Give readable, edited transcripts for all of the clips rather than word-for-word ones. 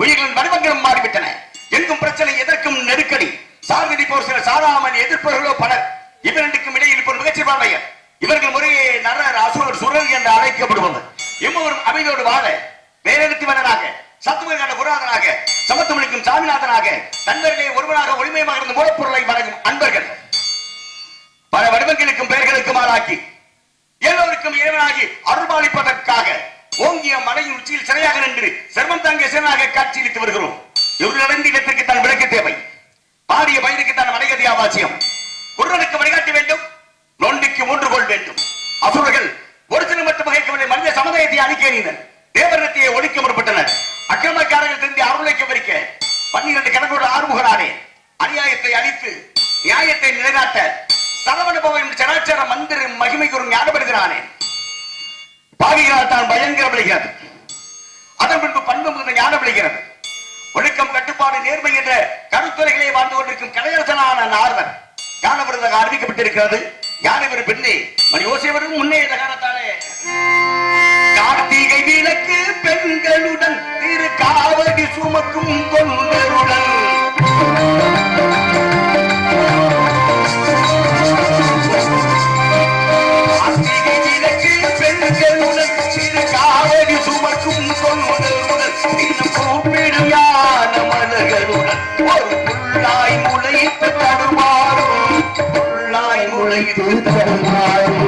உயிர்களின் வடிவங்களும் மாறிவிட்டன. எங்கும் பிரச்சனை, எதற்கும் நெருக்கடி. சார்கடி போர் சில சாதாமல் எதிர்ப்பவர்களோ பலர். இவர்களுக்கும் இடையில் இப்போ மிகச்சி பாளையர். இவர்கள் முறையே நரர், அசுரர், சுரர் என்று அழைக்கப்படுபவர். இம்மவரும் அமைதியோடு வாழ வேறெடுத்தவனாக, சத்துவமான புராதனாக, சமத்துவளிக்கும் சாமிநாதனாக, தன்வர்களே ஒருவனாக ஒளிமயமாக இருந்த மூலப்பொருளை வழங்கும் அன்பர்கள். பல வடிவங்களுக்கும் பெயர்களுக்கும் ஆளாக்கி எல்லோருக்கும் இறைவனாகி அருள்பாலிப்பதற்காக ஓங்கிய மலையின் உச்சியில் சிறையாக நின்று செர்மம் தாங்கிய சிறனாக காட்சியளித்து வருகிறோம். இவர்களடைந்த இடத்திற்கு தான் விளக்கு தேவை. பாடிய பயிருக்கு தான் மலைகதி அவசியம். குருடனுக்கு வழிகாட்ட வேண்டும், நொண்டிக்கு மூன்றுகோள் வேண்டும். அசுரர்கள் ஒரு சில மட்டும் வகைக்கவில்லை, மனித சமுதாயத்தை அழிக்க எறிந்தனர். தேவரத்தையே ஒழிக்க முற்பட்டனர். அக்கிரமக்காரர்கள் திருந்தி அருளைக்க வரிக்க 12 கணக்கோடு ஆறுமுகனானே அநியாயத்தை அழித்து நியாயத்தை நிலைநாட்ட சரவணபவன் சராச்சர மந்திர மகிமை கூறும் ஞானப்படுகிறானே. பாவிகளால் தான் பயங்கர விளைகிறது. அதன் பின்பு பண்பு மிகுந்த ஞானம் விளைகிறது. ஒழுக்கம், கட்டுப்பாடு, நேர்மை என்ற கருத்துறைகளை வாழ்ந்து கொண்டிருக்கும் கலையரசனான நாரதன் ஞானவிருதாக அறிவிக்கப்பட்டிருக்கிறது. ஞானவர் பெண்ணே மணி ஓசைவரும் முன்னே காரணத்தாலே கார்த்திகை விளக்கு பெண்களுடன் திரு காவடி சுமக்கும் தொண்டருடன் கார்த்திகை விளக்கு பெண்களுடன் திரு காவடி சுமக்கும் தொண்டருடன் இன்னும் கூப்பிடும் யான மலர்களுடன் ஒரு புள்ளாய் முளைத்து தடுமாறும், புள்ளாய் முளைத்து தடுமாறும்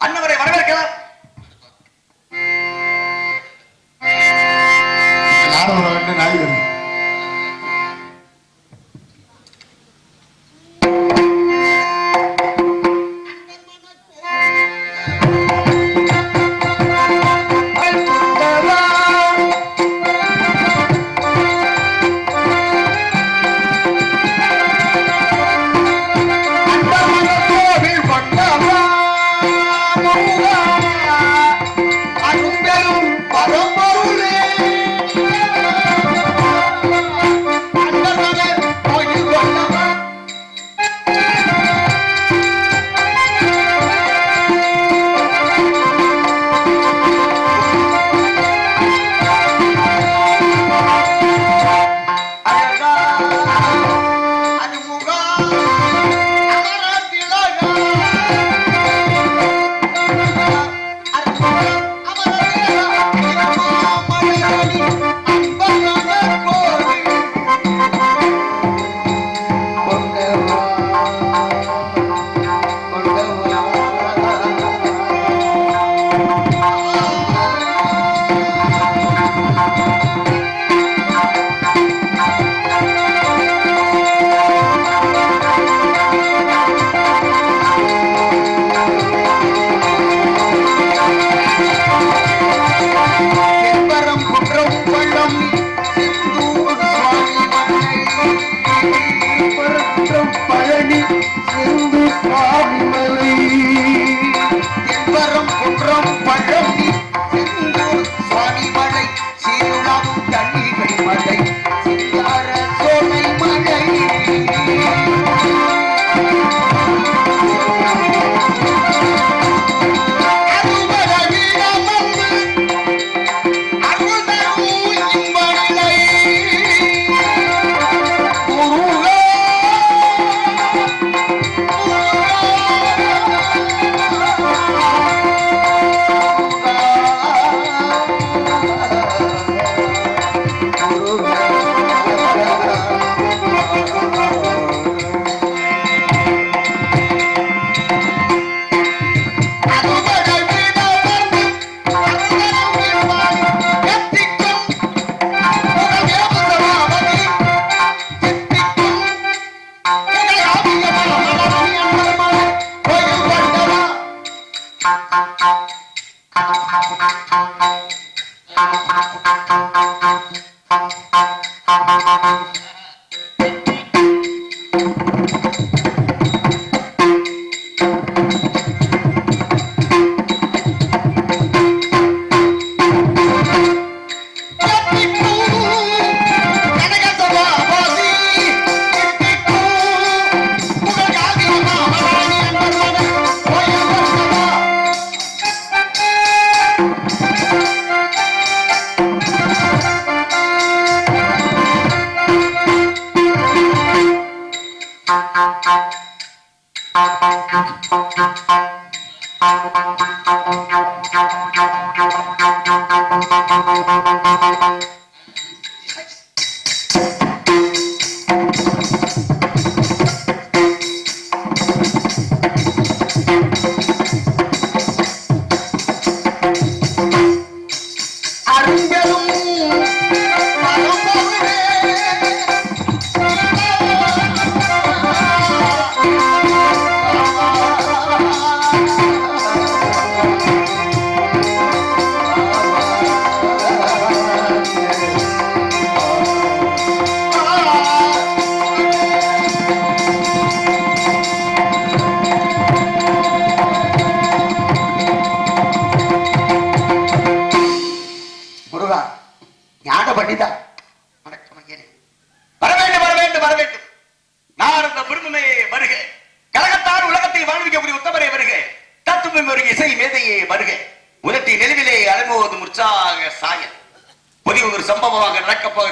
அன்னவரை வரவேற்கலாம். பழனி சிந்து சுவாமிமலை தென்பரம் குன்றம் பழனி சிந்து சுவாமிமலை சீருளாம் தண்ணிகள் மலை சிங்கார சோலை மலை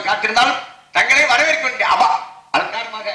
காத்திருந்தாலும் தங்களை வரவேற்க வேண்டிய அவா அலங்காரமாக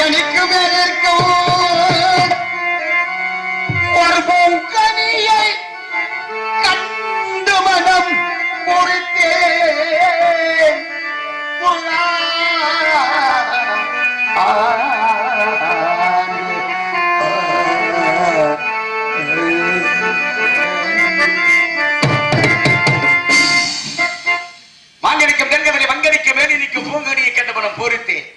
கனிக்கு மேல் இருக்கும் ஒரு பூங்கனியை கண்டு மனம் பொறுத்தேன் மாங்கடிக்கும் தென்கதலை வங்கடிக்க மேலே நிற்கும் பூங்கனியை கண்டு மனம் பொறுத்தேன்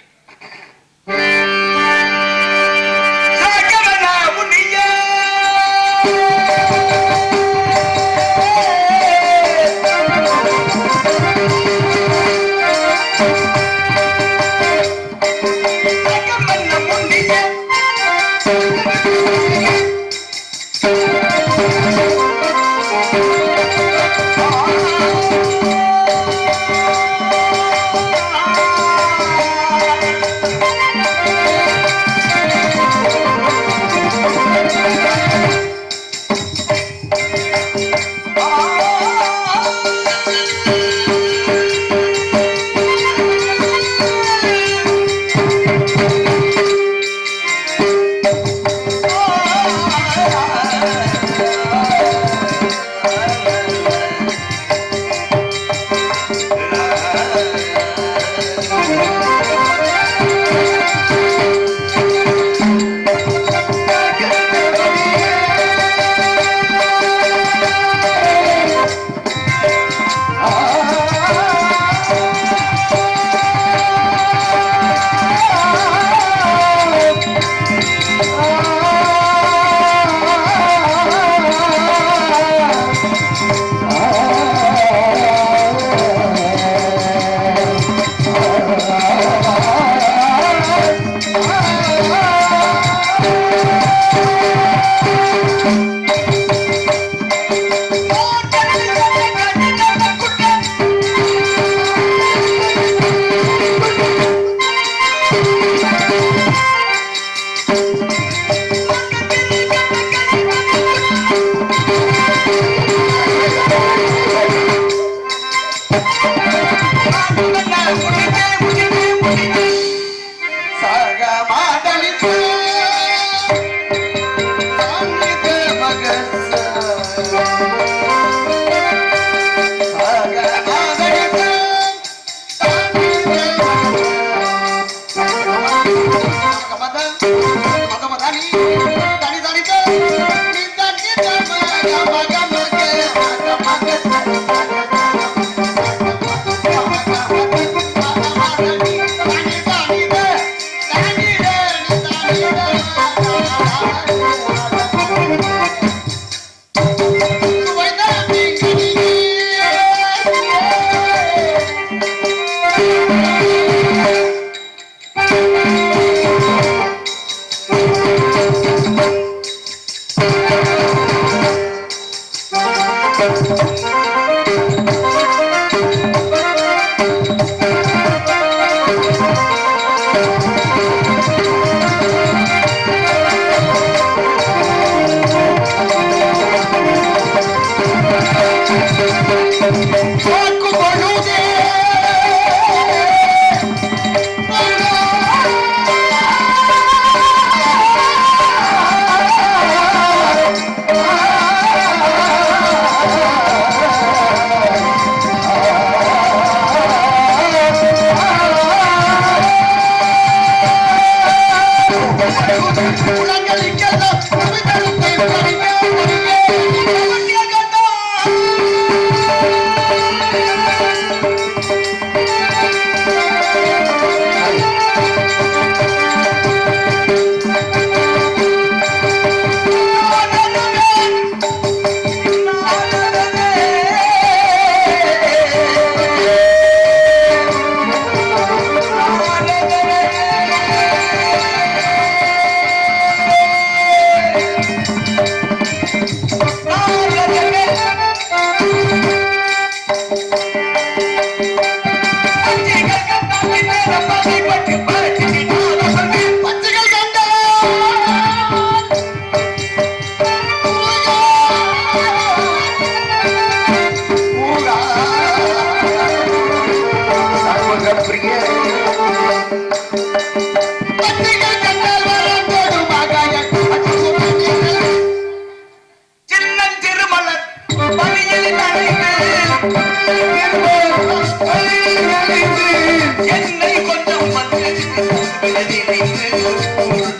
என்னை கொஞ்சம் வந்து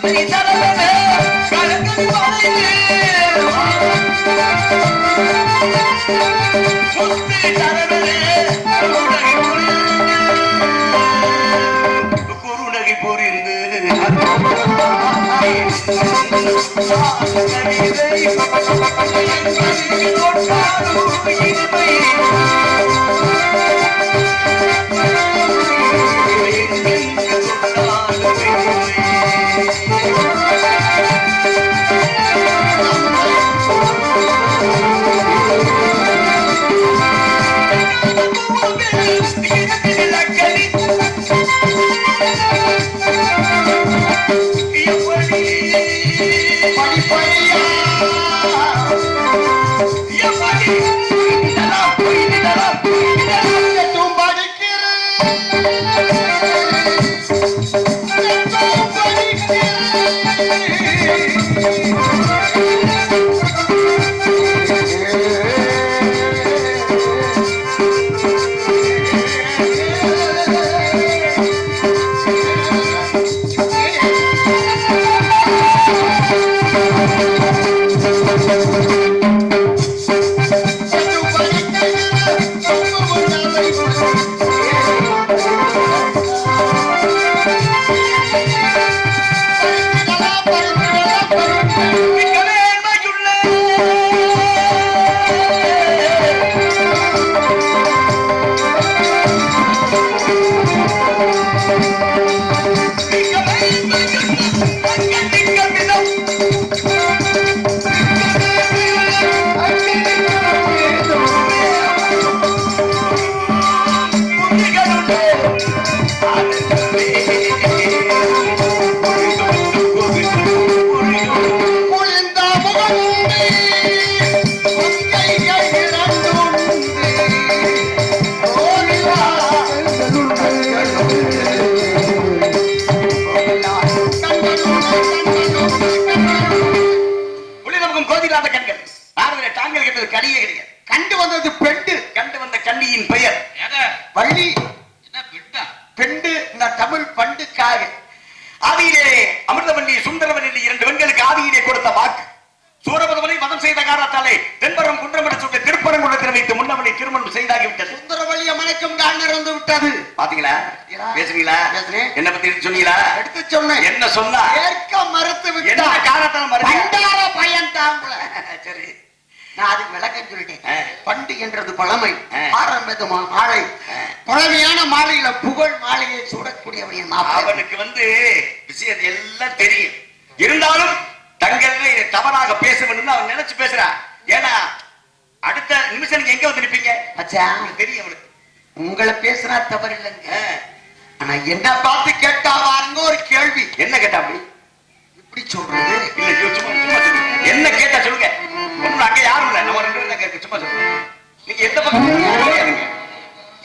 உன்னை தரவே கலங்கி வாழ்கிறேன். முத்து தரவே குருநகை புரிந்து கண்டு வந்தது பெண்டு. கண்டு வந்த கண்ணியின் பெயர் வள்ளி. பெண்டு தமிழ் பண்டுக்காக ஆதியிலே அமிர்தவல்லி சுந்தரவல்லி 2 பெண்களுக்கு ஆதியிலே கொடுத்த வாக்கு. சூரபதமனை மதம் செய்த காரணத்தாலே தென்பரம் குன்றமிட சுட்ட திருப்பரங்குன்றத்தில் வைத்து முன்னவனை திருமணம் செய்தாகிவிட்டது. சுந்தரவல்லி அமனைக்கும் கால் நிறந்து விட்டது. பாத்தீங்களா? பேசுறீங்களா? என்ன பத்தி சொன்னீங்களா? எடுத்து சொன்னேன். என்ன சொன்னா? ஏற்க மறுத்து விட்டார். என்ன காரணத்தால் மறுத்தார பையன் தாம்பல. சரி, நான் அதுக்கு விளக்கம் சொல்லிட்டேன். பண்டு என்றது பழமை, ஆரம்பது மாலை, பழமையான மாலையில புகழ் மாலையை சூடக்கூடியவன் அவனுக்கு விஷயம் எல்லாம் தெரியும். இருந்தாலும் தங்கள் தவறாக பேச வேண்டும் அவன் நினைச்சு பேசுறான். ஏன்னா அடுத்த நிமிஷம் நீங்க எங்க வந்து நிப்பீங்க தெரியும் அவனுக்கு. உங்களை பேசுனா தவறு இல்லைங்க. ஆனா என்ன பார்த்து கேட்டா வாருங்க ஒரு கேள்வி. என்ன கேட்டா அப்படி இப்படி சொல்றது இல்ல, சும்மா என்ன கேட்டா சொல்லுங்க. அங்க யாரும் இல்ல, நம்ம 2 பேரும் தான் கேட்க. சும்மா சொல்லுங்க. நீங்க எந்த பக்கம்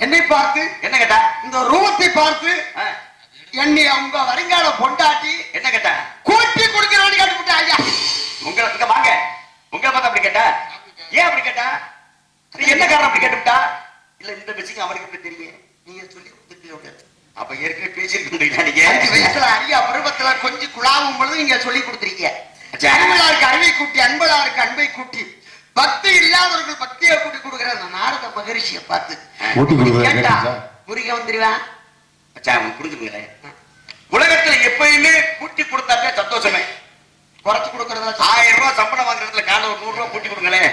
என்னை பார்த்து என்ன கேட்டா? இந்த ரூபத்தை பார்த்து என்னை அவங்க வருங்கால பொண்டாட்டி என்ன கேட்டா? கூட்டி கொடுக்கிறவனு கேட்டுவிட்டா. ஐயா உங்களை இங்க வாங்க. உங்களை பார்த்து அப்படி கேட்டா? ஏன் அப்படி கேட்டா? என்ன காரணம் அப்படி கேட்டுவிட்டா? இல்ல இந்த விஷயம் அவனுக்கு எப்படி தெரியும்? நீங்க சொல்லி கொடுத்துருக்கீங்க. அப்ப ஏற்கனவே பேசியிருக்கீங்க. நீங்க வயசுல அரியா பருவத்துல கொஞ்சம் குழாவும் பொழுது நீங்க சொல்லி கொடுத்துருக்கீங்க. அன்பளாருக்கு அறிவை கூட்டி, அன்பளாருக்கு அன்பை கூட்டி, பக்தி இல்லாதவர்கள் பக்தியை கூட்டி கொடுக்கிற அந்த நாரத மகரிஷியை பார்த்து கேட்டா முருக வந்துருவேன். புரிஞ்சுங்களேன். உலகத்துல எப்பயுமே கூட்டி கொடுத்தாலே சந்தோஷமே. குறைச்சு கொடுக்கறதா 1000 ரூபாய் சம்பளம் வாங்குறதுல காலைல ஒரு 100 ரூபாய் கூட்டி கொடுங்களேன்.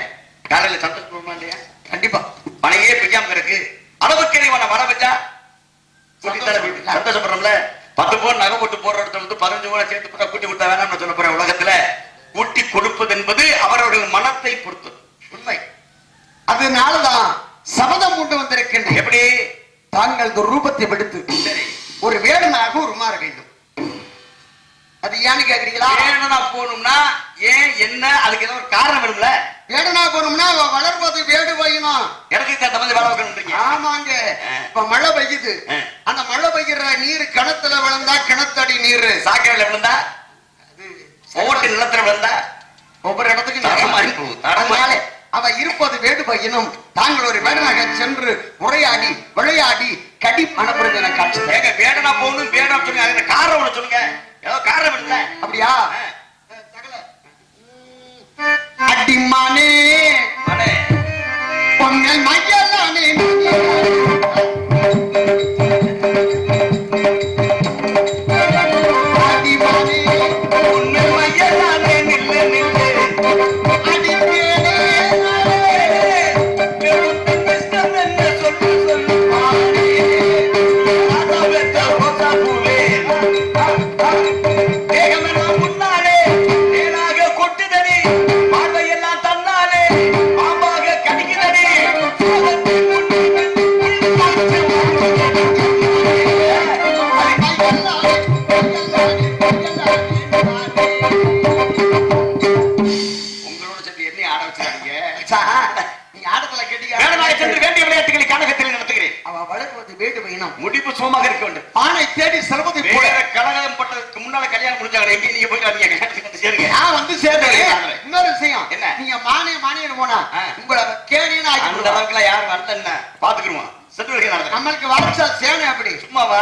காலையில சந்தோஷமா இல்லையா? கண்டிப்பா. மழையே பெய்யாம இருக்கு, அளவுக்கு இறைவன மழை பெஞ்சா சந்தோஷப்படுறோம்ல. 10 பவுன் நகை போட்டு போற இடத்துல 15 பவுன் சேர்த்து போட்டா கூட்டி கொடுத்தா வேணாம்னு சொல்ல போற. உலகத்துல கூட்டி கொடுப்பது என்பது அவரவர்கள் மனத்தை பொறுத்து உண்மை. அதனாலதான் சபதம் கொண்டு வந்திருக்கின்ற. எப்படி? தாங்கள் ரூபத்தை விடுத்து ஒரு வேடனாக உருமாற வேண்டும். அது ஏன்னு கேக்குறீங்களா? வேடனா போகணும்னா ஏன் என்ன அதுக்கு ஏதோ ஒரு காரணம் வேணும்ல. வேடனா போகணும்னா வளர்வது வேடு வையணும். எனக்கு தகுந்த மாதிரி வள வைக்கணும். ஆமாங்க. இப்ப மழை பெய்யுது. அந்த மழை பெய்கிற நீர் கிணத்துல விழுந்தா கிணத்தடி நீர், சாக்கடையில விழுந்தா ஓட்டு நிலத்துல விழுந்தா ஒவ்வொரு இடத்துக்கும் அதனால அவ இருப்பது வேடுவ இனம். தாங்கள் ஒரு வேடனாக சென்று உரையாடி விளையாடி கடி மனப்புரிஞ்ச காட்சி. ஏங்க வேடனா போகணும் வேடம் சொல்லுங்க. அதுக்கு காரணம் ஒண்ணு சொல்லுங்க. ஏதோ காரணம் இல்ல அப்படியா? அடிமானே அடே பொங்கல் மயலானே அடிமானே உன்னை மையலானே நில்லு நில்லு அடிப்பேனே இஷ்டம் என்ன சொல்லு சொல்லு பாரு. ராசா பெற்ற ரோசா பூவே தேகமெல்லாம் முன்னாலே தேனாக கொட்டுதடி. பார்வையெல்லாம் தன்னாலே பாம்பாக கடிக்குதடி. உங்களோட சேர்த்து என்ன ஆட வச்சாங்க? நீ ஆடத்துல வேடனாக சென்று கேட்டீங்க. வேண்டிய விளையாட்டுகளை கழகத்தில் நடத்துகிறேன். அவ வளர்வது வேடுவ இனம். முடிப்பு சுகமாக இருக்க வேண்டும். ஆணை தேடி செல்வதை போல வேற கழகம் பட்டதுக்கு முன்னால கல்யாணம் முடிஞ்சாங்க. எங்க நீங்க போயிட்டு வரீங்க கல்யாணத்துக்கு வந்து சேருங்க. நான் வந்து சேர்ந்தேன். இன்னொரு விஷயம் என்ன? நீங்க மானே மானேன்னு போனா உங்களை கேணின்னு அந்த ஆக்கி அளவுக்குலாம் யாரும் வரல என்ன பாத்துக்கிருவோம். செட்டு வரைக்கும் நடத்துறேன். நம்மளுக்கு வளர்ச்சா சேனை அப்படி சும்மாவா